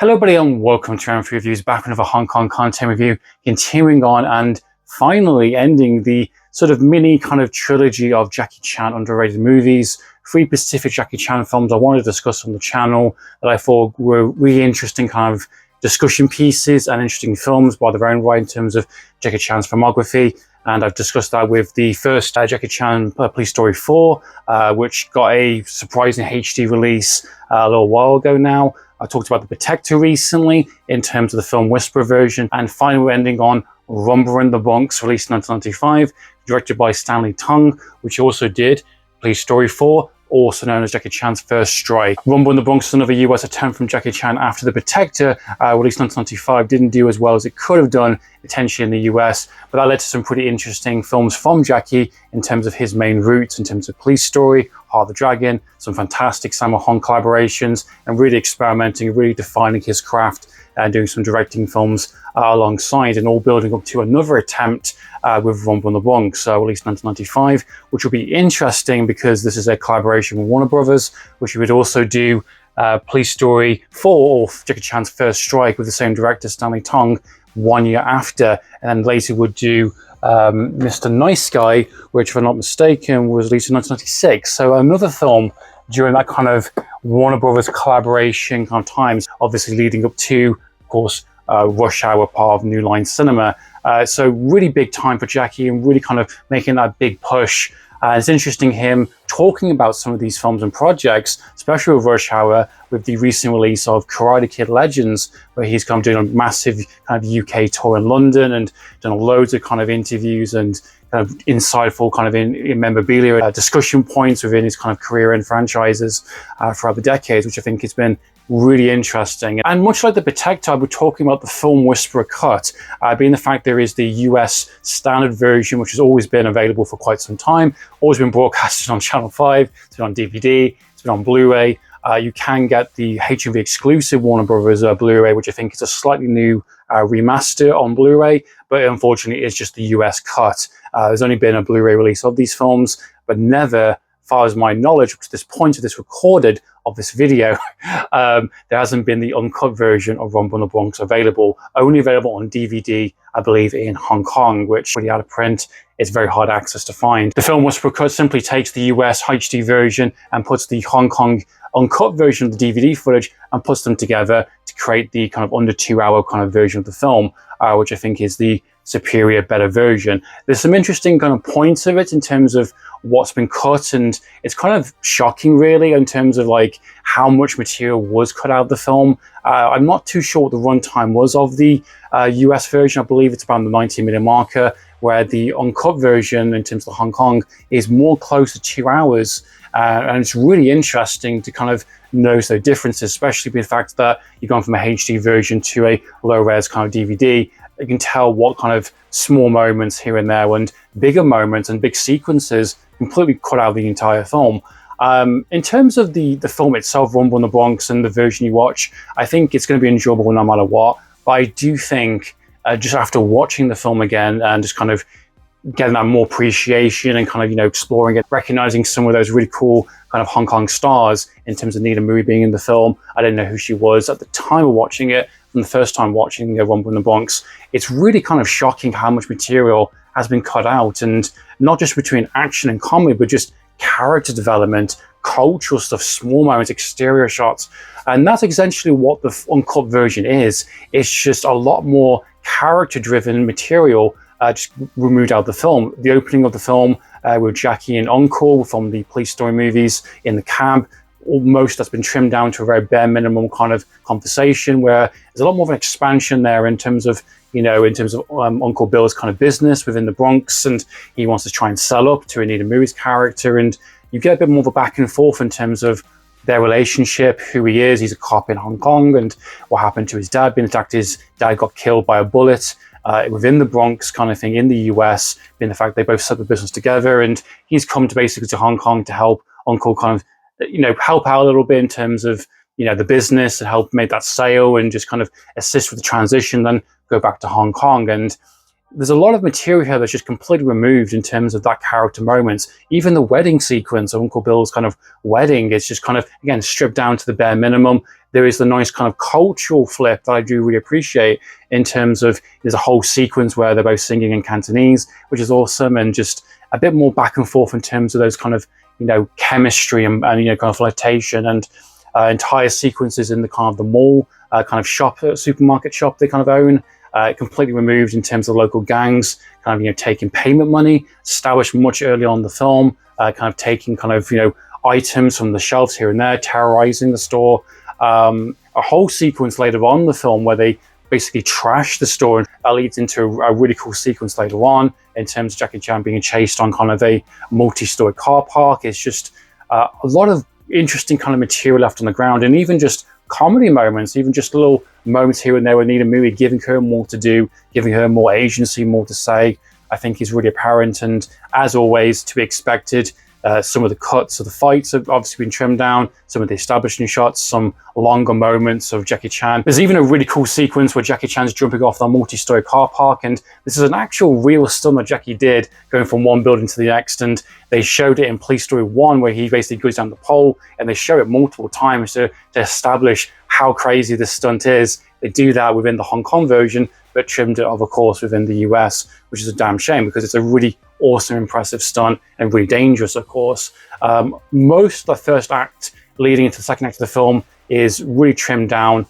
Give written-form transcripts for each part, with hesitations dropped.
Hello everybody and welcome to Amphlett Reviews, back with another Hong Kong content review, continuing on and finally ending the sort of mini kind of trilogy of Jackie Chan underrated movies. 3 Pacific Jackie Chan films I wanted to discuss on the channel that I thought were really interesting kind of discussion pieces and interesting films by their own right in terms of Jackie Chan's filmography. And I've discussed that with the first Jackie Chan Police Story 4, which got a surprising HD release a little while ago now. I talked about The Protector recently in terms of the film Whisper version, and finally we're ending on Rumble in the Bronx, released in 1995, directed by Stanley Tong, which also did Police Story 4, also known as Jackie Chan's First Strike. Rumble in the Bronx is another US attempt from Jackie Chan after The Protector, released in 1995, didn't do as well as it could have done potentially in the US, but that led to some pretty interesting films from Jackie in terms of his main roots, in terms of Police Story, Heart of the Dragon, some fantastic Sammo Hung collaborations, and really experimenting, really defining his craft and doing some directing films alongside, and all building up to another attempt with Rumble in the Bronx, released in 1995, which will be interesting because this is a collaboration with Warner Brothers, which would also do Police Story 4, or Jackie Chan's First Strike, with the same director, Stanley Tong, 1 year after, and then later would do Mr. Nice Guy, which, if I'm not mistaken, was released in 1996. So another film during that kind of Warner Brothers collaboration kind of times, obviously leading up to, of course, Rush Hour, part of New Line Cinema. So really big time for Jackie and really kind of making that big push. It's interesting him talking about some of these films and projects, especially with Rush Hour, with the recent release of Karate Kid Legends, where he's kind of doing a massive kind of UK tour in London and done loads of kind of interviews and kind of insightful kind of in memorabilia discussion points within his kind of career and franchises throughout the decades, which I think has been really interesting. And much like The Protector, we're talking about the film Whisperer cut, being the fact there is the US standard version, which has always been available for quite some time, always been broadcasted on Channel 5, it's been on DVD, it's been on Blu-ray. You can get the HMV exclusive Warner Brothers Blu-ray, which I think is a slightly new remaster on Blu-ray, but unfortunately it's just the US cut. There's only been a Blu-ray release of these films, but never, as far as my knowledge, up to this point of this recorded of this video, there hasn't been the uncut version of Rumble in the Bronx available. Only available on DVD, I believe, in Hong Kong, which really out of print, it's very hard access to find. The film Whisper Cut simply takes the US HD version and puts the Hong Kong uncut version of the DVD footage and puts them together to create the kind of under 2 hour kind of version of the film, which I think is the superior, better version. There's some interesting kind of points of it in terms of what's been cut, and it's kind of shocking really in terms of like how much material was cut out of the film. I'm not too sure what the runtime was of the US version. I believe it's around the 90-minute marker, where the uncut version in terms of Hong Kong is more close to 2 hours. And it's really interesting to kind of notice those differences, especially with the fact that you've gone from a HD version to a low-res kind of DVD. You can tell what kind of small moments here and there and bigger moments and big sequences completely cut out of the entire film. In terms of the film itself, Rumble in the Bronx, and the version you watch, I think it's going to be enjoyable no matter what. But I do think just after watching the film again and just kind of getting that more appreciation and kind of, you know, exploring it, recognizing some of those really cool kind of Hong Kong stars in terms of Nina Mui being in the film. I didn't know who she was at the time of watching it. From the first time watching Rumble in the Bronx, it's really kind of shocking how much material has been cut out, and not just between action and comedy, but just character development, cultural stuff, small moments, exterior shots. And that's essentially what the uncut version is. It's just a lot more character-driven material just removed out of the film. The opening of the film with Jackie and Uncle from the Police Story movies in the cab, almost that's been trimmed down to a very bare minimum kind of conversation, where there's a lot more of an expansion there in terms of, you know, in terms of Uncle Bill's kind of business within the Bronx, and he wants to try and sell up to Anita Mui's character, and you get a bit more of a back and forth in terms of their relationship, who he is. He's a cop in Hong Kong, and what happened to his dad being attacked. His dad got killed by a bullet within the Bronx kind of thing in the US, being the fact they both set the business together, and he's come to basically to Hong Kong to help Uncle kind of, you know, help out a little bit in terms of, you know, the business and help make that sale and just kind of assist with the transition, then go back to Hong Kong. And there's a lot of material here that's just completely removed in terms of that character moments. Even the wedding sequence of Uncle Bill's kind of wedding is just kind of, again, stripped down to the bare minimum. There is the nice kind of cultural flip that I do really appreciate in terms of there's a whole sequence where they're both singing in Cantonese, which is awesome, and just a bit more back and forth in terms of those kind of, you know, chemistry and you know, kind of flirtation, and entire sequences in the kind of the mall, kind of shop, supermarket shop they kind of own. Completely removed in terms of local gangs, kind of, you know, taking payment money, established much early on in the film, kind of taking kind of, you know, items from the shelves here and there, terrorizing the store. A whole sequence later on in the film where they basically trash the store, and that leads into a really cool sequence later on in terms of Jackie Chan being chased on kind of a multi-story car park. It's just a lot of interesting kind of material left on the ground, and even just comedy moments, even just little moments here and there where Nina Movie giving her more to do, giving her more agency, more to say, I think is really apparent. And as always, to be expected, some of the cuts of the fights have obviously been trimmed down, some of the establishing shots, some longer moments of Jackie Chan. There's even a really cool sequence where Jackie Chan's jumping off the multi-story car park, and this is an actual real stunt that Jackie did, going from one building to the next, and they showed it in Police Story 1 where he basically goes down the pole, and they show it multiple times to establish how crazy this stunt is. They do that within the Hong Kong version, but trimmed it, of course, within the US, which is a damn shame because it's a really awesome, impressive stunt and really dangerous, of course. Most of the first act leading into the second act of the film is really trimmed down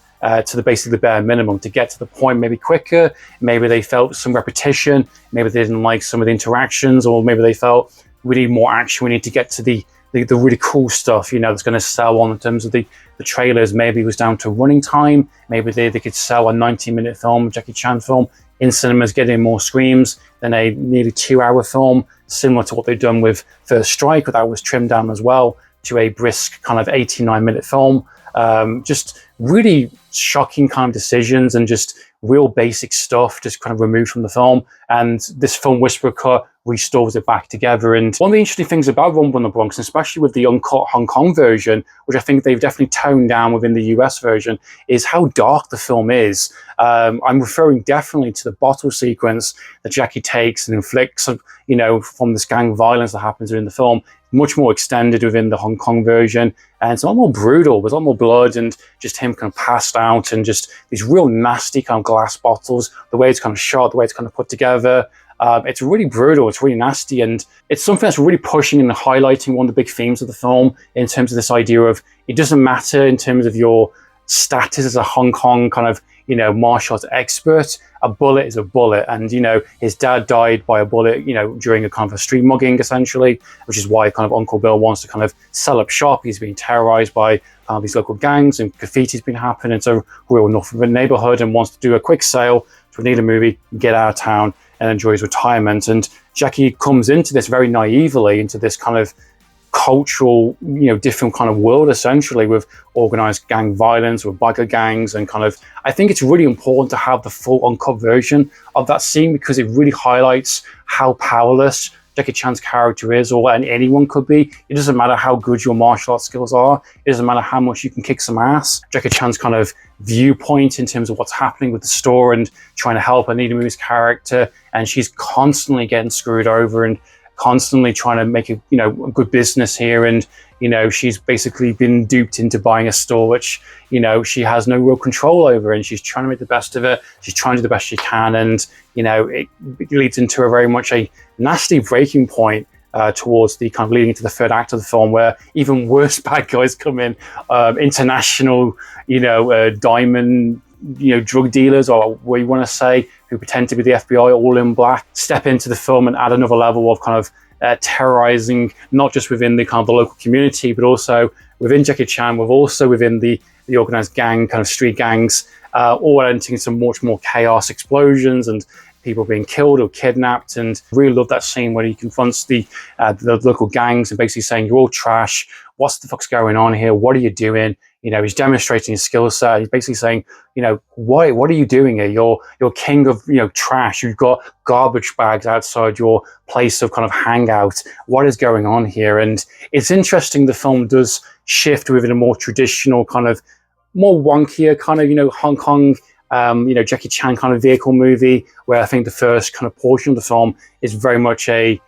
to basically the bare minimum to get to the point maybe quicker. Maybe they felt some repetition, maybe they didn't like some of the interactions, or maybe they felt we need more action, we need to get to the really cool stuff, you know, that's going to sell on in terms of the trailers. Maybe it was down to running time. Maybe they could sell a 90-minute film, Jackie Chan film, in cinemas, getting more screams than a nearly 2-hour film, similar to what they've done with First Strike, but that was trimmed down as well to a brisk kind of 89-minute film. Just really shocking kind of decisions and just real basic stuff just kind of removed from the film. And this film, Whisper Cut, restores it back together. And one of the interesting things about Rumble in the Bronx, and especially with the uncut Hong Kong version, which I think they've definitely toned down within the US version, is how dark the film is. I'm referring definitely to the bottle sequence that Jackie takes and inflicts, you know, from this gang violence that happens in the film. Much more extended within the Hong Kong version, and it's a lot more brutal. There's a lot more blood and just him kind of passed out, and just these real nasty kind of glass bottles, the way it's kind of shot, the way it's kind of put together. It's really brutal, it's really nasty, and it's something that's really pushing and highlighting one of the big themes of the film in terms of this idea of it doesn't matter in terms of your status as a Hong Kong kind of, you know, martial arts expert. A bullet is a bullet, and, you know, his dad died by a bullet, you know, during a kind of a street mugging, essentially, which is why kind of Uncle Bill wants to kind of sell up shop. He's being terrorized by these local gangs, and graffiti's been happening. It's a real enough of a neighborhood, and wants to do a quick sale to Anita Movie, get out of town, and enjoy his retirement. And Jackie comes into this very naively, into this kind of cultural, you know, different kind of world, essentially, with organized gang violence, with biker gangs, and kind of, I think it's really important to have the full uncut version of that scene, because it really highlights how powerless Jackie Chan's character is, or anyone could be. It doesn't matter how good your martial arts skills are. It doesn't matter how much you can kick some ass. Jackie Chan's kind of viewpoint in terms of what's happening with the store and trying to help Anita Movie's character, and she's constantly getting screwed over and constantly trying to make a, you know, a good business here. And, you know, she's basically been duped into buying a store which, you know, she has no real control over, and she's trying to make the best of it. She's trying to do the best she can, and, you know, it leads into a very much a nasty breaking point towards the kind of leading into the third act of the film, where even worse bad guys come in, international, you know, diamond, you know, drug dealers, or what you want to say, who pretend to be the FBI, all in black, step into the film and add another level of kind of terrorizing, not just within the kind of the local community, but also within Jackie Chan, with also within the organized gang, kind of street gangs, all entering into much more chaos, explosions, and people being killed or kidnapped. And really love that scene where he confronts the local gangs and basically saying, "You're all trash. What's the fuck's going on here? What are you doing?" You know, he's demonstrating his skill set. He's basically saying, you know, what are you doing here? You're king of, you know, trash. You've got garbage bags outside your place of kind of hangout. What is going on here? And it's interesting, the film does shift within a more traditional kind of, more wonkier kind of, you know, Hong Kong you know, Jackie Chan kind of vehicle movie, where I think the first kind of portion of the film is very much a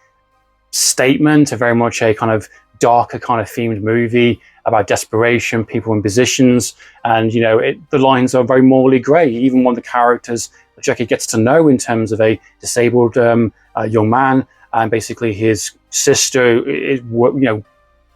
statement, a very much a kind of darker kind of themed movie about desperation, people in positions, and you know, the lines are very morally grey. Even one of the characters that Jackie gets to know in terms of a disabled young man, and basically his sister is, you know,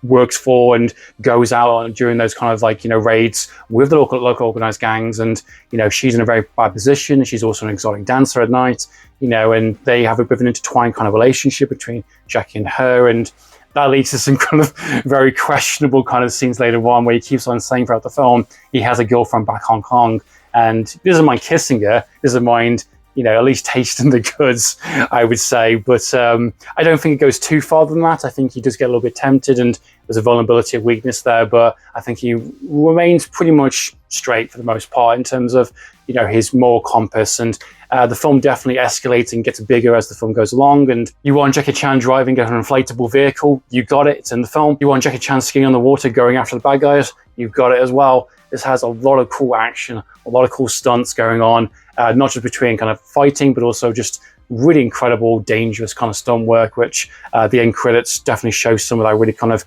works for and goes out during those kind of like, you know, raids with the local organized gangs, and you know, she's in a very bad position. She's also an exotic dancer at night, you know, and they have a bit of an intertwined kind of relationship between Jackie and her, and that leads to some kind of very questionable kind of scenes later on, where he keeps on saying throughout the film he has a girlfriend back Hong Kong, and he doesn't mind kissing her, doesn't mind, you know, at least tasting the goods, I would say. But I don't think it goes too far than that. I think he does get a little bit tempted, and there's a vulnerability of weakness there, but I think he remains pretty much straight for the most part in terms of, you know, his moral compass. And the film definitely escalates and gets bigger as the film goes along. And you want Jackie Chan driving an inflatable vehicle, you got it, it's in the film. You want Jackie Chan skiing on the water, going after the bad guys, you've got it as well. This has a lot of cool action, a lot of cool stunts going on, not just between kind of fighting, but also just really incredible, dangerous kind of stunt work, which the end credits definitely show some of that really kind of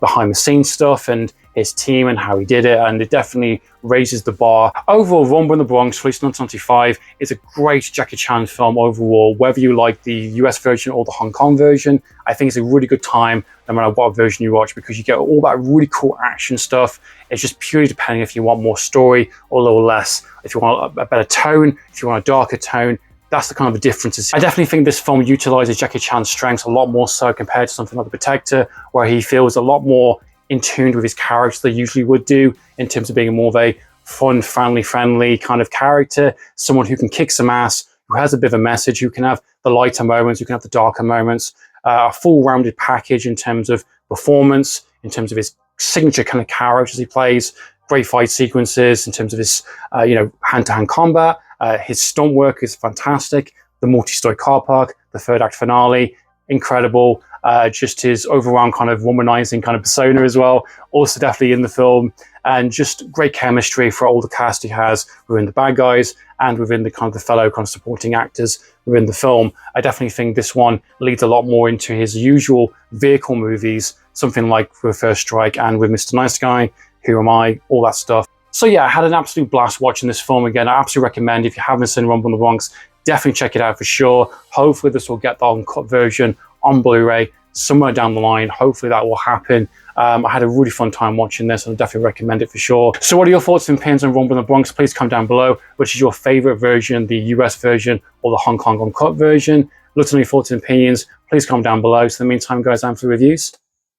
behind the scenes stuff and his team and how he did it, and it definitely raises the bar. Overall, Rumble in the Bronx, released in 1995, is a great Jackie Chan film overall, whether you like the US version or the Hong Kong version. I think it's a really good time no matter what version you watch, because you get all that really cool action stuff. It's just purely depending if you want more story or a little less, if you want a better tone, if you want a darker tone. That's the kind of the differences. I definitely think this film utilizes Jackie Chan's strengths a lot more so compared to something like The Protector, where he feels a lot more in tune with his character than he usually would do, in terms of being more of a fun, friendly kind of character, someone who can kick some ass, who has a bit of a message, who can have the lighter moments, who can have the darker moments, a full-rounded package in terms of performance, in terms of his signature kind of characters he plays, great fight sequences, in terms of his you know, hand-to-hand combat. His stunt work is fantastic. The multi-story car park, the third act finale, incredible. Just his overall kind of womanizing kind of persona as well, also definitely in the film. And just great chemistry for all the cast he has within the bad guys and within the kind of the fellow kind of supporting actors within the film. I definitely think this one leads a lot more into his usual vehicle movies, something like with First Strike and with Mr. Nice Guy, Who Am I, all that stuff. So yeah, I had an absolute blast watching this film again. I absolutely recommend, if you haven't seen Rumble in the Bronx, definitely check it out for sure. Hopefully this will get the uncut version on Blu-ray somewhere down the line. Hopefully that will happen. I had a really fun time watching this, and I definitely recommend it for sure. So what are your thoughts and opinions on Rumble in the Bronx? Please comment down below. Which is your favorite version, the US version or the Hong Kong uncut version? Look to know your thoughts and opinions. Please comment down below. So in the meantime, guys, Amphlett Reviews,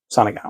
signing out.